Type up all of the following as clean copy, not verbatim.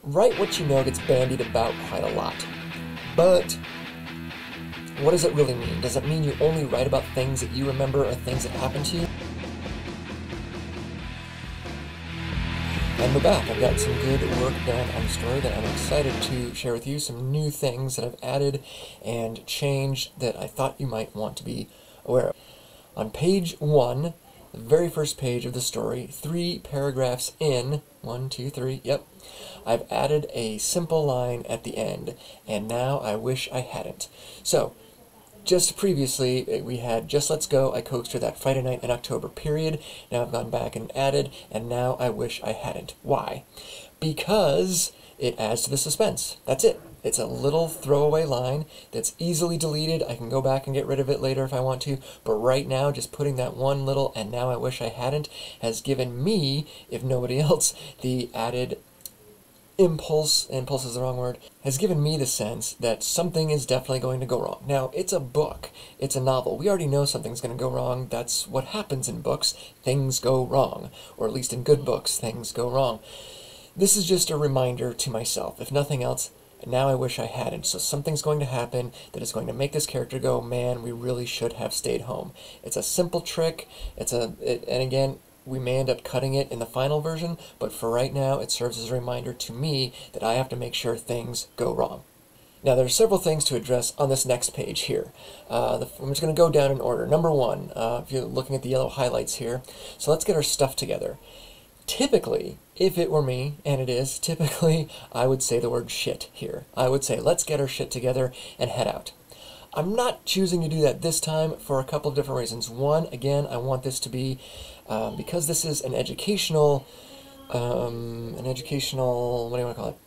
Write what you know gets bandied about quite a lot. But what does it really mean? Does it mean you only write about things that you remember or things that happened to you? And we're back. I've got some good work done on the story that I'm excited to share with you, some new things that I've added and changed that I thought you might want to be aware of. On page 1, the very first page of the story, 3 paragraphs in, 1, 2, 3, yep, I've added a simple line at the end, and now I wish I hadn't. So, just previously, we had Just Let's Go, I coaxed her that Friday night in October, period. Now I've gone back and added, and now I wish I hadn't. Why? Because it adds to the suspense. That's it. It's a little throwaway line that's easily deleted. I can go back and get rid of it later if I want to, but right now, just putting that one little, and now I wish I hadn't, has given me, if nobody else, the added impulse is the wrong word, has given me the sense that something is definitely going to go wrong. Now, it's a book. It's a novel. We already know something's going to go wrong. That's what happens in books. Things go wrong. Or at least in good books, things go wrong. This is just a reminder to myself, if nothing else, now I wish I hadn't. So something's going to happen that is going to make this character go, man, we really should have stayed home. It's a simple trick. And again, we may end up cutting it in the final version, but for right now, it serves as a reminder to me that I have to make sure things go wrong. Now, there are several things to address on this next page here. I'm just going to go down in order. Number 1, if you're looking at the yellow highlights here, so let's get our stuff together. Typically, if it were me, and it is, typically, I would say the word shit here. I would say, let's get our shit together and head out. I'm not choosing to do that this time for a couple of different reasons. One, again, I want this to be, because this is an educational, what do you want to call it?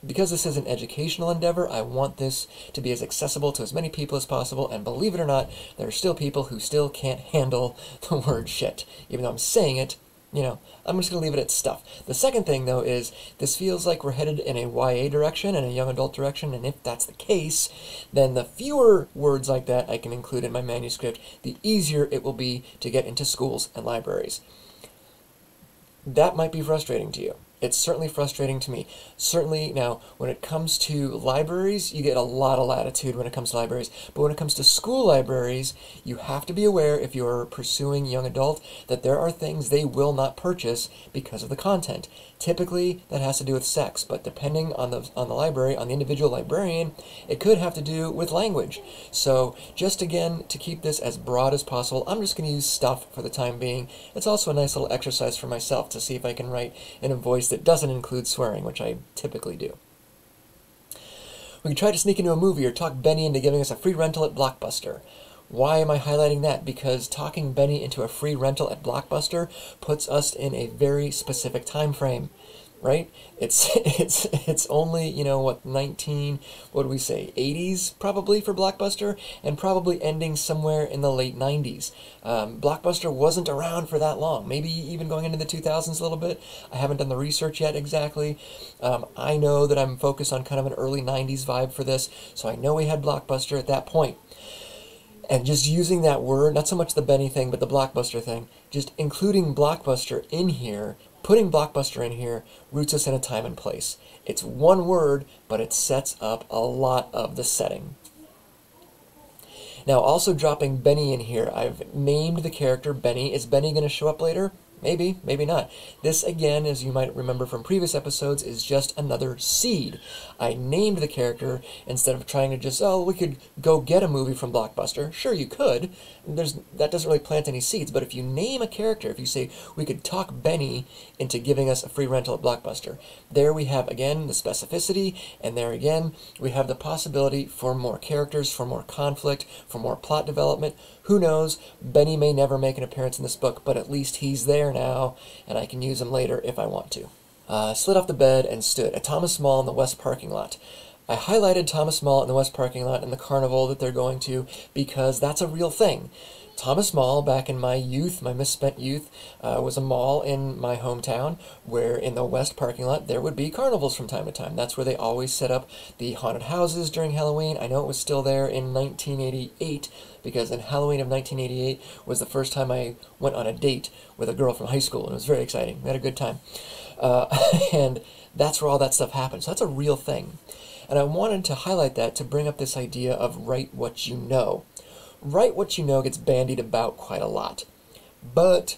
Because this is an educational endeavor, I want this to be as accessible to as many people as possible, and believe it or not, there are still people who still can't handle the word shit. Even though I'm saying it, you know, I'm just going to leave it at stuff. The second thing, though, is this feels like we're headed in a YA direction and a young adult direction, and if that's the case, then the fewer words like that I can include in my manuscript, the easier it will be to get into schools and libraries. That might be frustrating to you. It's certainly frustrating to me. Certainly, now, when it comes to libraries, you get a lot of latitude when it comes to libraries. But when it comes to school libraries, you have to be aware, if you're pursuing young adult, that there are things they will not purchase because of the content. Typically, that has to do with sex, but depending on the library, on the individual librarian, it could have to do with language. So, just again, to keep this as broad as possible, I'm just going to use stuff for the time being. It's also a nice little exercise for myself to see if I can write in a voice that doesn't include swearing, which I typically do. We can try to sneak into a movie or talk Benny into giving us a free rental at Blockbuster. Why am I highlighting that? Because talking Benny into a free rental at Blockbuster puts us in a very specific time frame, right? It's only, you know, what, 80s probably for Blockbuster, and probably ending somewhere in the late 90s. Blockbuster wasn't around for that long, maybe even going into the 2000s a little bit. I haven't done the research yet exactly. I know that I'm focused on kind of an early 90s vibe for this, so I know we had Blockbuster at that point. And just using that word, not so much the Benny thing, but the Blockbuster thing, just including Blockbuster in here, putting Blockbuster in here, roots us in a time and place. It's one word, but it sets up a lot of the setting. Now, also dropping Benny in here, I've named the character Benny. Is Benny going to show up later? Maybe, maybe not. This, again, as you might remember from previous episodes, is just another seed. I named the character instead of trying to just, oh, we could go get a movie from Blockbuster. Sure, you could. That doesn't really plant any seeds. But if you name a character, if you say, we could talk Benny into giving us a free rental at Blockbuster, there we have, again, the specificity, and there again, we have the possibility for more characters, for more conflict, for more plot development. Who knows? Benny may never make an appearance in this book, but at least he's there now, and I can use him later if I want to. Slid off the bed and stood at Thomas Mall in the West parking lot. I highlighted Thomas Mall in the West parking lot and the carnival that they're going to because that's a real thing. Thomas Mall, back in my youth, my misspent youth, was a mall in my hometown where in the West parking lot there would be carnivals from time to time. That's where they always set up the haunted houses during Halloween. I know it was still there in 1988 because in Halloween of 1988 was the first time I went on a date with a girl from high school, and it was very exciting. We had a good time. And that's where all that stuff happens. So that's a real thing. And I wanted to highlight that to bring up this idea of write what you know. Write what you know gets bandied about quite a lot. But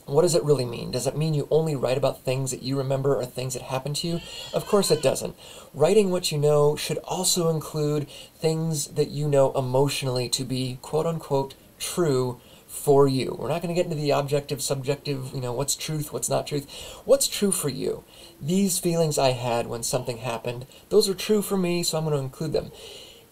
what does it really mean? Does it mean you only write about things that you remember or things that happened to you? Of course it doesn't. Writing what you know should also include things that you know emotionally to be quote-unquote true for you. We're not going to get into the objective, subjective, what's truth, what's not truth. What's true for you? These feelings I had when something happened, those are true for me, so I'm going to include them.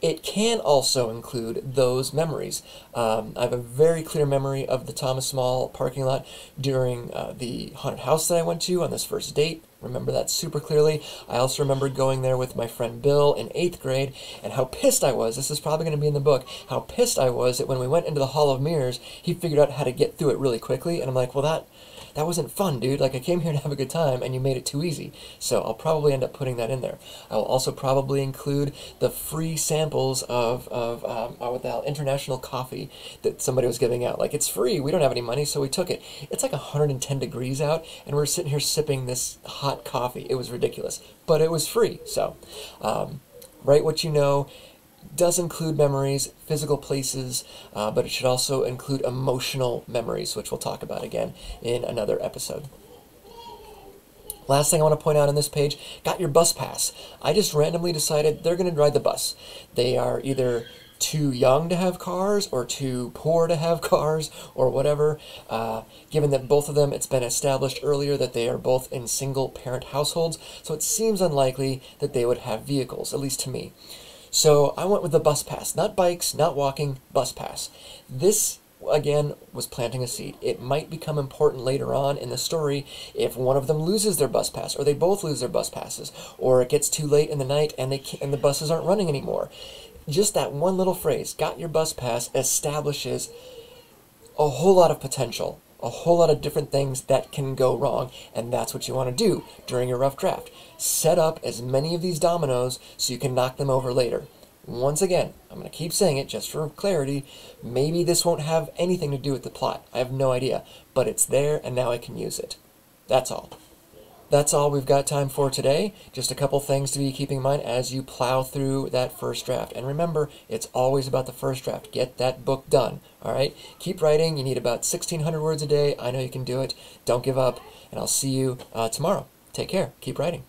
It can also include those memories. I have a very clear memory of the Thomas Mall parking lot during the haunted house that I went to on this first date. Remember that super clearly. I also remember going there with my friend Bill in 8th grade, and how pissed I was, this is probably going to be in the book, how pissed I was that when we went into the Hall of Mirrors, he figured out how to get through it really quickly, and I'm like, well, that wasn't fun, dude. Like, I came here to have a good time, and you made it too easy. So I'll probably end up putting that in there. I will also probably include the free samples of what the hell, international coffee that somebody was giving out. Like, it's free. We don't have any money, so we took it. It's like 110 degrees out, and we're sitting here sipping this hot coffee. It was ridiculous, but it was free. So write what you know. Does include memories, physical places, but it should also include emotional memories, which we'll talk about again in another episode. Last thing I want to point out on this page, got your bus pass. I just randomly decided they're going to ride the bus. They are either too young to have cars or too poor to have cars or whatever, given that both of them, it's been established earlier that they are both in single-parent households, so it seems unlikely that they would have vehicles, at least to me. So I went with the bus pass, not bikes, not walking, bus pass. This, again, was planting a seed. It might become important later on in the story if one of them loses their bus pass, or they both lose their bus passes, or it gets too late in the night and the buses aren't running anymore. Just that one little phrase, got your bus pass, establishes a whole lot of potential, a whole lot of different things that can go wrong, and that's what you want to do during your rough draft. Set up as many of these dominoes so you can knock them over later. Once again, I'm going to keep saying it just for clarity, maybe this won't have anything to do with the plot. I have no idea, but it's there and now I can use it. That's all. That's all we've got time for today. Just a couple things to be keeping in mind as you plow through that first draft. And remember, it's always about the first draft. Get that book done, all right? Keep writing. You need about 1,600 words a day. I know you can do it. Don't give up, and I'll see you tomorrow. Take care. Keep writing.